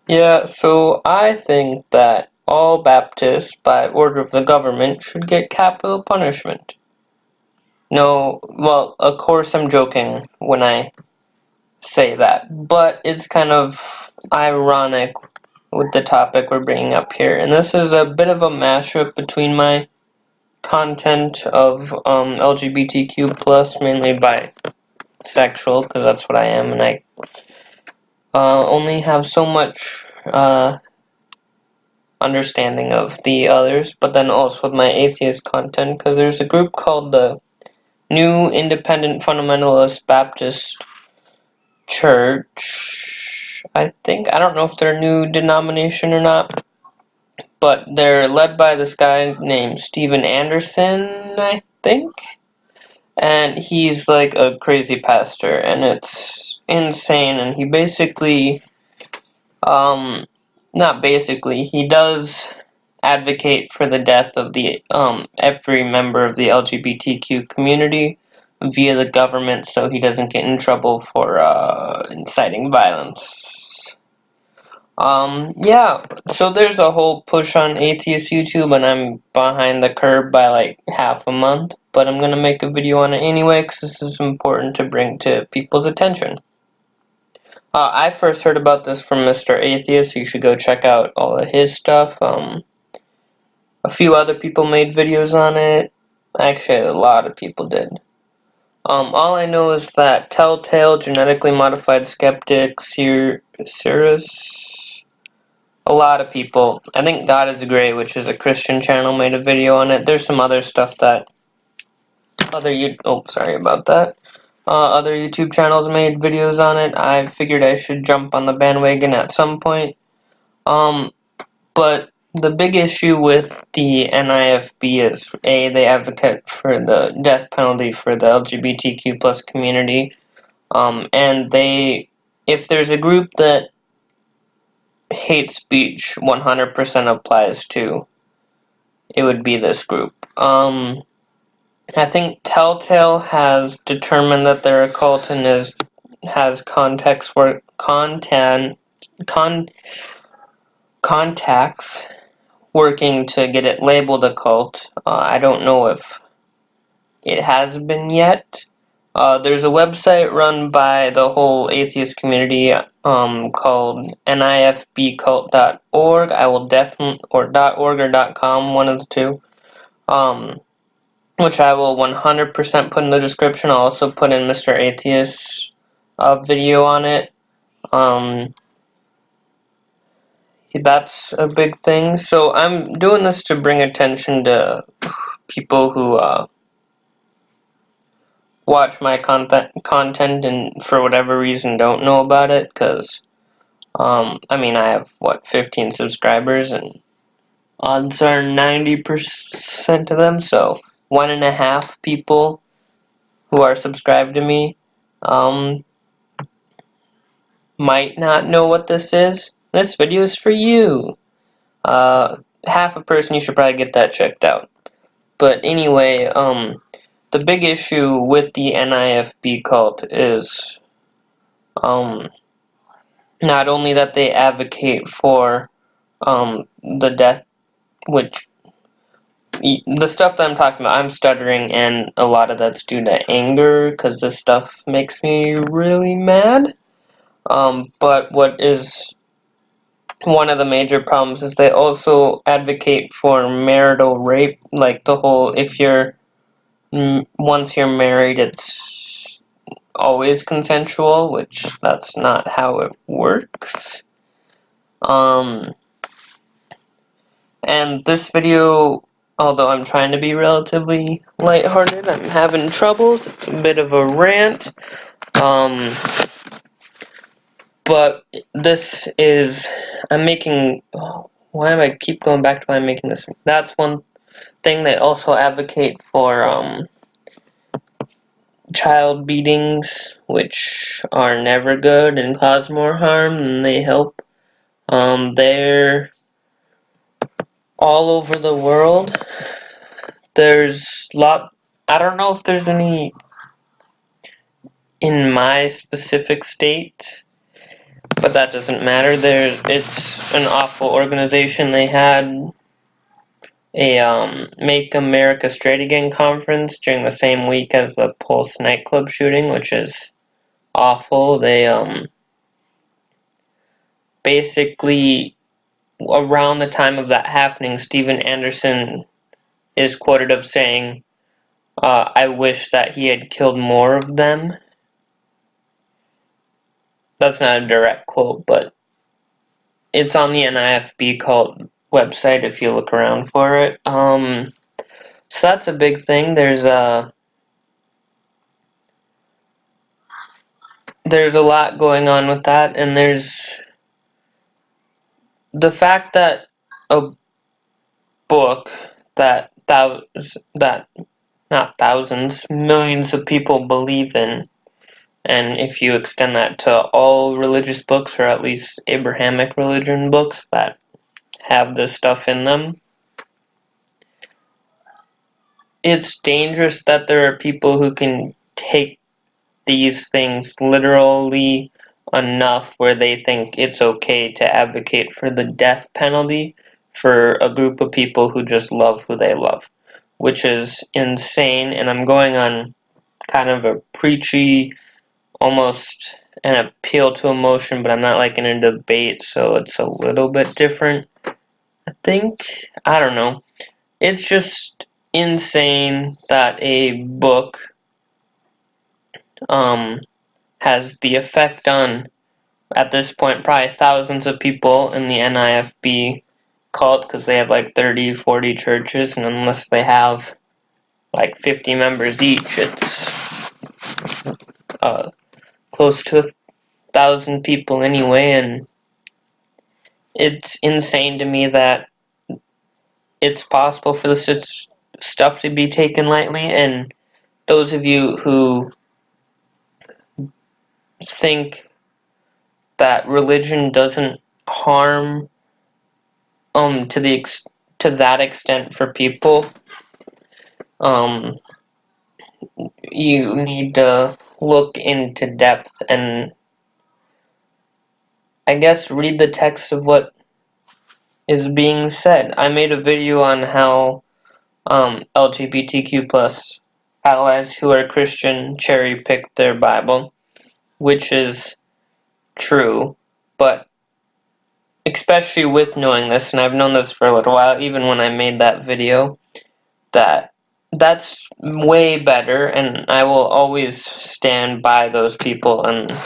Yeah, so I think that all Baptists, by order of the government, should get capital punishment. No, well, of course I'm joking when I say that, but it's kind of ironic with the topic we're bringing up here. And this is a bit of a mashup between my content of LGBTQ plus, mainly bisexual, because that's what I am, and I only have so much understanding of the others, but then also with my atheist content, because there's a group called the New Independent Fundamentalist Baptist Church. I don't know if they're a new denomination or not, but they're led by this guy named Steven Anderson, I think. And he's like a crazy pastor, and it's insane. And he basically, not basically, he does advocate for the death of the every member of the LGBTQ community via the government, so he doesn't get in trouble for inciting violence. Yeah, so there's a whole push on atheist YouTube, and I'm behind the curve by like half a month, but I'm gonna make a video on it anyway, because this is important to bring to people's attention. I first heard about this from Mr. Atheist, so you should go check out all of his stuff. A few other people made videos on it. Actually, a lot of people did. All I know is that Telltale, Genetically Modified Skeptic, Cirrus, a lot of people. I think God is Grey, which is a Christian channel, made a video on it. There's some other stuff that sorry about that. Other YouTube channels made videos on it. I figured I should jump on the bandwagon at some point. But the big issue with the NIFB is they advocate for the death penalty for the LGBTQ plus community, and if there's a group that hate speech 100% applies to, it would be this group. I think Telltale has determined that they're a cult and has contacts working to get it labeled a cult. I don't know if it has been yet. There's a website run by the whole atheist community called nifbcult.org. I will definitely, or .org or .com, one of the two, which I will 100% put in the description. I'll also put in Mr. Atheist's video on it. That's a big thing. So I'm doing this to bring attention to people who watch my content and for whatever reason don't know about it, because I mean, I have 15 subscribers, and odds are 90% of them, so 1.5 people who are subscribed to me might not know what this is. This video is for you. Half a person, you should probably get that checked out. But anyway, the big issue with the NIFB cult is not only that they advocate for the death, which the stuff that I'm talking about, I'm stuttering, and a lot of that's due to anger, because this stuff makes me really mad. But what is one of the major problems is they also advocate for marital rape, like the whole, if you're once you're married, it's always consensual, which that's not how it works. And this video, although I'm trying to be relatively lighthearted, I'm having troubles. It's a bit of a rant. But this is, I'm making, why am I keep going back to why I'm making this? That's one thing. They also advocate for, child beatings, which are never good and cause more harm than they help. They're all over the world. I don't know if there's any in my specific state, but that doesn't matter. It's an awful organization. They had a Make America Straight Again conference during the same week as the Pulse nightclub shooting, which is awful. They basically, around the time of that happening, Steven Anderson is quoted of saying, I wish that he had killed more of them. That's not a direct quote, but it's on the NIFB cult website if you look around for it. So that's a big thing. There's a lot going on with that, and there's the fact that a book that not thousands, millions of people believe in, and if you extend that to all religious books, or at least Abrahamic religion books that have this stuff in them, it's dangerous that there are people who can take these things literally enough where they think it's okay to advocate for the death penalty for a group of people who just love who they love, which is insane. And I'm going on kind of a preachy, almost an appeal to emotion, but I'm not like in a debate, so it's a little bit different, I think. I don't know. It's just insane that a book has the effect on, at this point, probably thousands of people in the NIFB cult, because they have like 30, 40 churches, and unless they have like 50 members each, it's close to 1,000 people anyway, and it's insane to me that it's possible for this stuff to be taken lightly. And those of you who think that religion doesn't harm to that extent for people, you need to look into depth and I guess read the text of what is being said. I made a video on how LGBTQ plus allies who are Christian cherry pick their Bible, which is true, but especially with knowing this, and I've known this for a little while, even when I made that video, that's way better, and I will always stand by those people and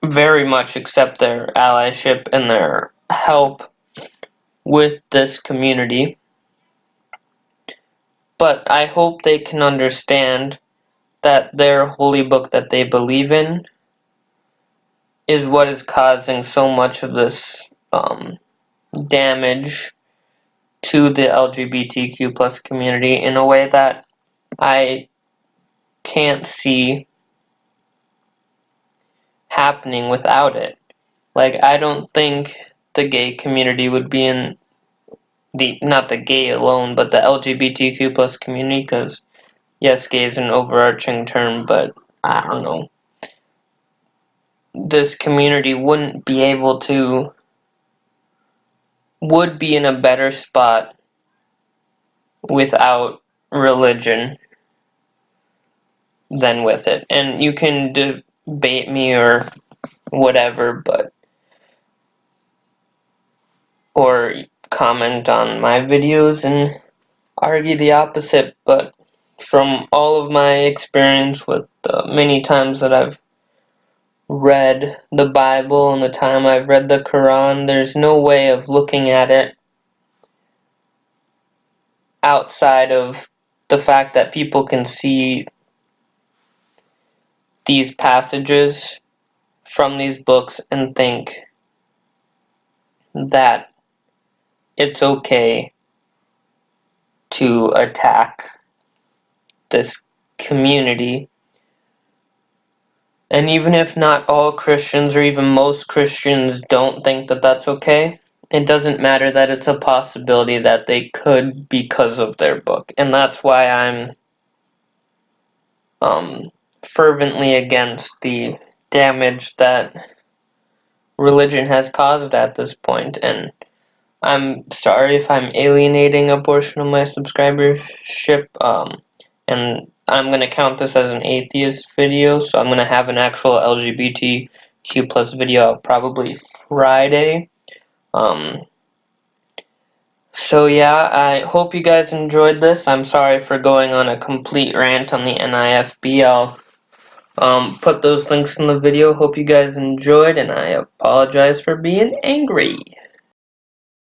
very much accept their allyship and their help with this community. But I hope they can understand that their holy book that they believe in is what is causing so much of this damage to the LGBTQ plus community in a way that I can't see happening without it. Like, I don't think the gay community would be in not the gay alone, but the LGBTQ plus community, because yes, gay is an overarching term, but I don't know. This community would be in a better spot without religion than with it. And you can debate me or whatever, or comment on my videos and argue the opposite, but from all of my experience with the many times that I've read the Bible and the time I've read the Quran, there's no way of looking at it outside of the fact that people can see these passages from these books and think that it's okay to attack this community. And even if not all Christians or even most Christians don't think that that's okay, it doesn't matter that it's a possibility that they could because of their book. And that's why I'm fervently against the damage that religion has caused at this point, and I'm sorry if I'm alienating a portion of my subscribership, and I'm going to count this as an atheist video, so I'm going to have an actual LGBTQ plus video out probably Friday. So yeah, I hope you guys enjoyed this. I'm sorry for going on a complete rant on the NIFB. I'll put those links in the video. Hope you guys enjoyed, and I apologize for being angry.